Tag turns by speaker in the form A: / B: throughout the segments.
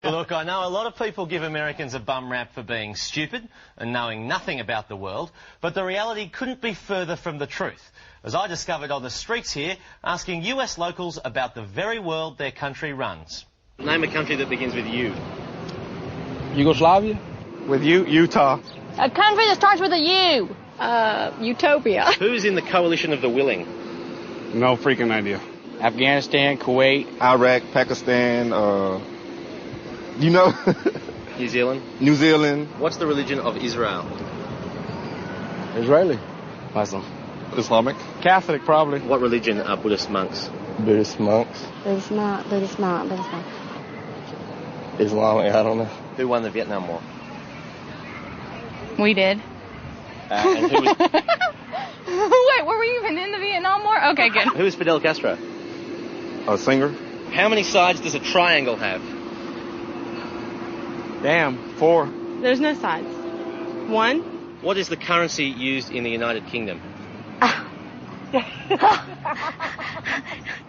A: Look, I know a lot of people give Americans a bum rap for being stupid and knowing nothing about the world, but the reality couldn't be further from the truth, as I discovered on the streets here, asking US locals about the very world their country runs. Name a country that begins with U.
B: Yugoslavia?
C: With U, Utah.
D: A country that starts with a U. Utopia.
A: Who's in the coalition of the willing?
C: No freaking idea.
B: Afghanistan, Kuwait.
E: Iraq, Pakistan, you know.
A: New Zealand.
E: New Zealand.
A: What's the religion of Israel?
B: Israeli.
E: Muslim. Islamic.
C: Catholic, probably.
A: What religion are Buddhist monks?
B: Buddhist monks.
D: Buddhist monk.
B: Islamic, I don't know.
A: Who won the Vietnam War?
F: We did.
A: And who was...
F: Wait, were we even in the Vietnam War? Okay, good.
A: Who is Fidel Castro?
E: A singer.
A: How many sides does a triangle have?
C: Damn, 4.
F: There's no sides. 1.
A: What is the currency used in the United Kingdom?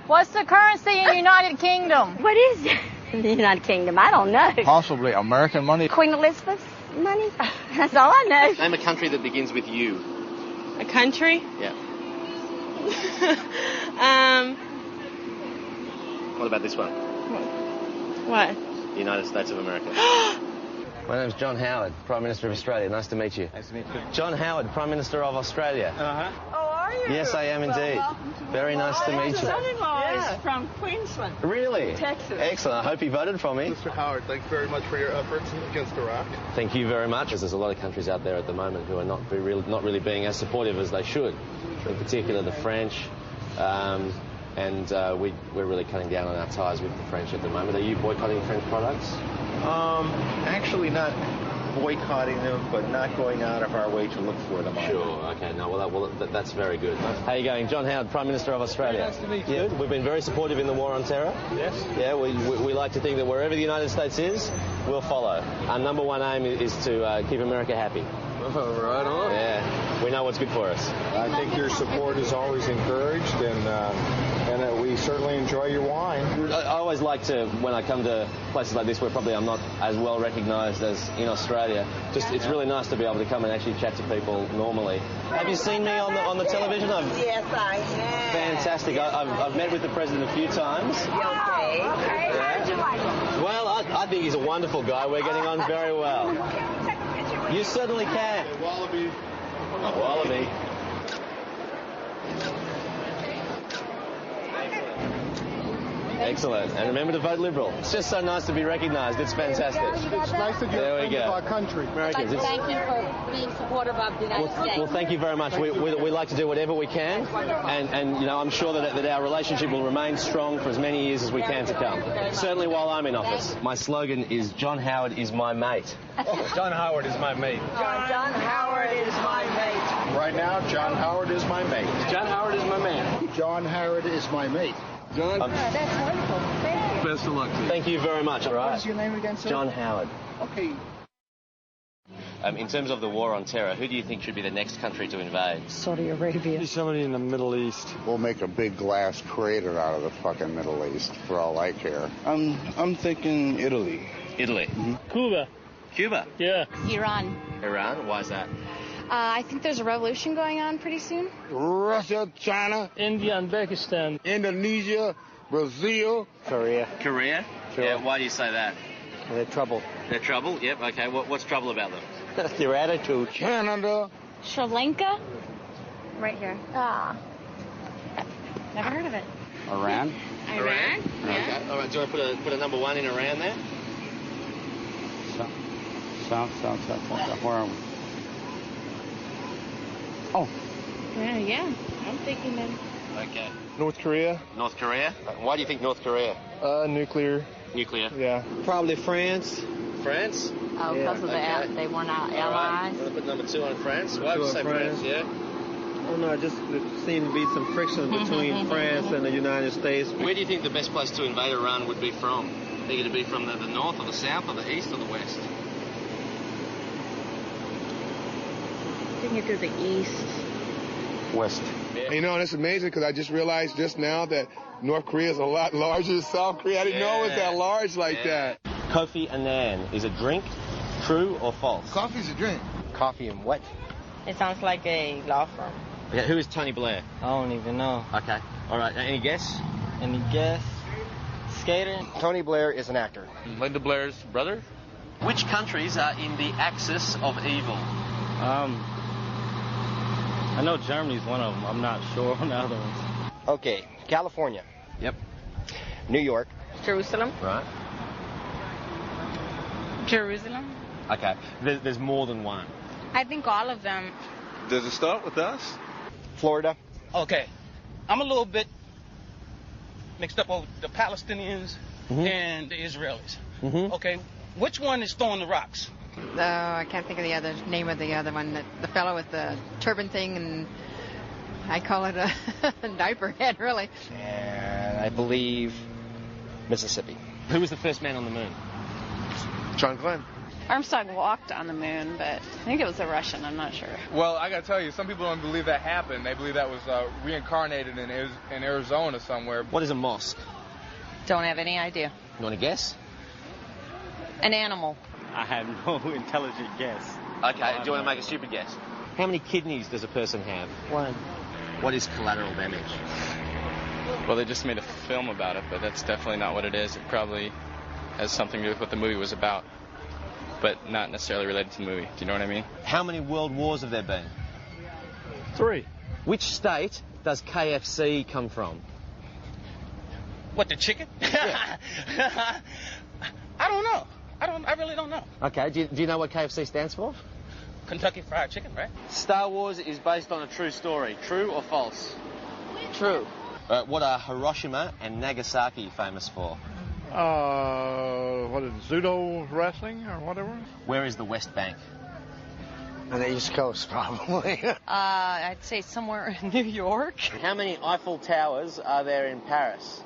D: What's the currency in the United Kingdom?
G: What is it? The United Kingdom, I don't know.
B: Possibly American money.
G: Queen Elizabeth's money? That's all I know.
A: Name a country that begins with U.
F: A country?
A: Yeah. What about this one?
F: What?
A: The United States of America. My name's John Howard, Prime Minister of Australia. Nice to meet you.
B: Nice to meet you.
A: John Howard, Prime Minister of Australia.
B: Uh-huh.
H: Oh, are you?
A: Yes, I am indeed. Very nice to meet you.
H: Son-in-law is from Queensland.
A: Really?
H: Texas.
A: Excellent. I hope he voted for me.
I: Mr. Howard, thank you very much for your efforts against Iraq.
A: Thank you very much. There's a lot of countries out there at the moment who are not really being as supportive as they should. In particular, the French. We're really cutting down on our ties with the French at the moment. Are you boycotting French products?
J: Actually not boycotting them, but not going out of our way to look for them.
A: Sure, okay. No, that's very good. How are you going? John Howard, Prime Minister of Australia.
B: Nice to meet you.
A: Yeah, we've been very supportive in the war on terror.
B: Yes.
A: Yeah, we like to think that wherever the United States is, we'll follow. Our number one aim is to keep America happy.
B: Oh, right on.
A: Yeah, we know what's good for us.
J: I think your support is always encouraged, and we certainly enjoy your wine.
A: I always like to, when I come to places like this where probably I'm not as well recognised as in Australia, it's really nice to be able to come and actually chat to people normally. Have you seen me on the television?
H: Yes, I have.
A: Fantastic. I've met with the president a few times.
H: Okay.
A: Yeah. Well, I think he's a wonderful guy. We're getting on very well. You certainly can.
I: Wallaby.
A: Wallaby. Excellent. And remember to vote Liberal. It's just so nice to be recognised. It's fantastic.
I: It's nice to be a friend of our country.
A: Americans.
G: Thank you for being supportive of the United States.
A: Well, thank you very much. We like to do whatever we can, and you know, I'm sure that our relationship will remain strong for as many years as we can to come. Certainly while I'm in office. My slogan is John Howard is my mate.
B: John Howard is my mate.
H: John Howard is my mate.
J: Right now, John Howard is my mate.
B: John Howard is my man.
I: John Howard is my mate.
B: John?
H: That's wonderful.
B: Best of luck to you.
A: Thank you very much. All right.
I: What is your name again, sir?
A: John Howard.
I: Okay.
A: In terms of the war on terror, who do you think should be the next country to invade?
H: Saudi Arabia.
B: Somebody in the Middle East.
E: We'll make a big glass crater out of the fucking Middle East, for all I care. I'm thinking Italy.
A: Italy.
E: Mm-hmm.
K: Cuba.
A: Cuba?
K: Yeah.
F: Iran.
A: Iran? Why is that?
F: I think there's a revolution going on pretty soon.
E: Russia, China,
K: India and Pakistan.
E: Indonesia, Brazil.
B: Korea.
A: Korea?
B: Sure.
A: Yeah, why do you say that?
B: They're trouble.
A: They're trouble? Yep, okay. What's trouble about them?
B: Their attitude.
E: Canada.
F: Sri Lanka.
G: Right here.
F: Never heard of it.
B: Iran.
F: Iran? Yeah.
A: Okay. All right, do you want to put a number one in Iran there?
B: South. Where are we? Oh.
F: Yeah. I'm thinking that.
A: Okay.
I: North Korea.
A: North Korea? Why do you think North Korea?
I: Nuclear.
A: Nuclear?
I: Yeah.
B: Probably France.
A: France?
G: Oh, because of they want our allies.
A: All right. Want to put number two on France? Why would you say France? Yeah?
B: Oh, no, just there seemed to be some friction between France and the United States.
A: Where do you think the best place to invade Iran would be from? Think it'd be from the north or the south or the east or the west?
G: I think it to the east.
B: West.
A: Yeah.
I: You know, it's amazing because I just realized just now that North Korea is a lot larger than South Korea. I didn't know it was that large like that.
A: Kofi Annan is a drink. True or false?
E: Coffee's a drink.
J: Coffee and what?
G: It sounds like a law firm.
A: Yeah, who is Tony Blair?
H: I don't even know.
A: Okay. All right. Any guess?
H: Any guess? Skater?
J: Tony Blair is an actor.
C: Linda Blair's brother?
A: Which countries are in the axis of evil?
H: I know Germany's one of them. I'm not sure on the other ones.
J: Okay, California.
A: Yep.
J: New York.
G: Jerusalem.
A: Right.
F: Jerusalem.
A: Okay. There's more than one.
F: I think all of them.
I: Does it start with us?
J: Florida.
K: Okay, I'm a little bit mixed up over the Palestinians and the Israelis. Okay, which one is throwing the rocks?
G: I can't think of the name of the other one. The fellow with the turban thing, and I call it a diaper head, really.
J: And I believe Mississippi.
A: Who was the first man on the moon?
I: John Glenn.
F: Armstrong walked on the moon, but I think it was a Russian. I'm not sure.
C: Well, I gotta tell you, some people don't believe that happened. They believe that was reincarnated in Arizona somewhere.
A: What is a mosque?
G: Don't have any idea.
A: You want to guess?
G: An animal.
H: I have no intelligent guess.
A: Okay. Do you want to make a stupid guess? How many kidneys does a person have?
G: One.
A: What is collateral damage?
L: Well, they just made a film about it, but that's definitely not what it is. It probably has something to do with what the movie was about, but not necessarily related to the movie. Do you know what I mean?
A: How many world wars have there been?
H: 3.
A: Which state does KFC come from?
K: What, the chicken?
A: Yeah.
K: I don't know. I really don't know.
A: Okay. Do you know what KFC stands for?
K: Kentucky Fried Chicken, right?
A: Star Wars is based on a true story. True or false?
G: True.
A: What are Hiroshima and Nagasaki famous for?
C: What is it, judo wrestling or whatever?
A: Where is the West Bank?
J: On the East Coast, probably.
G: I'd say somewhere in New York.
A: How many Eiffel Towers are there in Paris?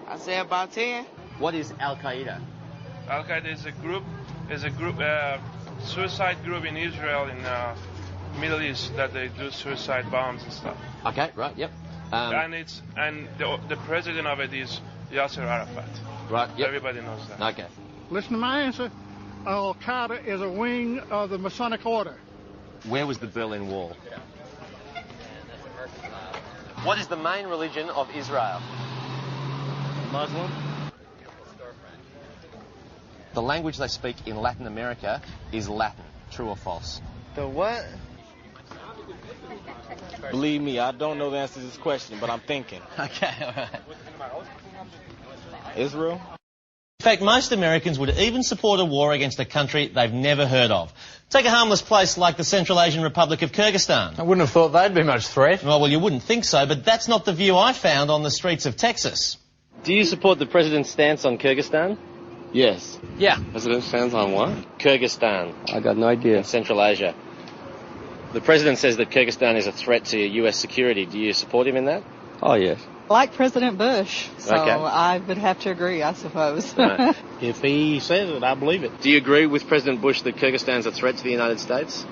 H: I'd say about 10.
A: What is Al Qaeda?
I: Al Qaeda is a group, suicide group in Israel, in Middle East, that they do suicide bombs and stuff.
A: Okay, right, yep.
I: And the president of it is Yasser Arafat.
A: Right, yep.
I: Everybody knows that.
A: Okay.
C: Listen to my answer. Al Qaeda is a wing of the Masonic Order.
A: Where was the Berlin Wall? What is the main religion of Israel?
H: Muslim.
A: The language they speak in Latin America is Latin. True or false?
H: The what? Believe me, I don't know the answer to this question, but I'm thinking.
A: Okay, all right.
H: Israel?
A: In fact, most Americans would even support a war against a country they've never heard of. Take a harmless place like the Central Asian Republic of Kyrgyzstan.
M: I wouldn't have thought they'd be much threat.
A: Well, you wouldn't think so, but that's not the view I found on the streets of Texas. Do you support the president's stance on Kyrgyzstan?
M: Yes.
A: Yeah.
M: President stands on what?
A: Kyrgyzstan.
M: I got no idea.
A: In Central Asia. The president says that Kyrgyzstan is a threat to U.S. security. Do you support him in that?
M: Oh, yes.
N: Like President Bush, so
A: Okay.
N: I would have to agree, I suppose.
A: Right.
H: If he says it, I believe it.
A: Do you agree with President Bush that Kyrgyzstan's a threat to the United States?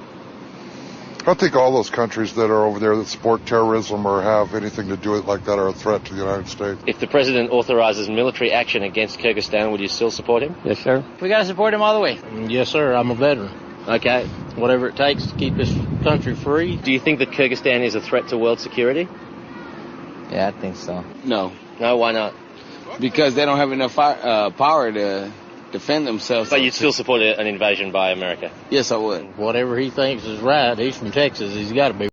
O: I think all those countries that are over there that support terrorism or have anything to do with it like that are a threat to the United States.
A: If the president authorizes military action against Kyrgyzstan, would you still support him?
M: Yes, sir.
H: We got to support him all the way. Yes, sir. I'm a veteran.
A: Okay.
H: Whatever it takes to keep this country free.
A: Do you think that Kyrgyzstan is a threat to world security?
M: Yeah, I think so.
L: No.
A: No, why not?
L: Because they don't have enough power to defend themselves.
A: But you'd still support an invasion by America?
L: Yes, I would.
H: Whatever he thinks is right. He's from Texas. He's got to be.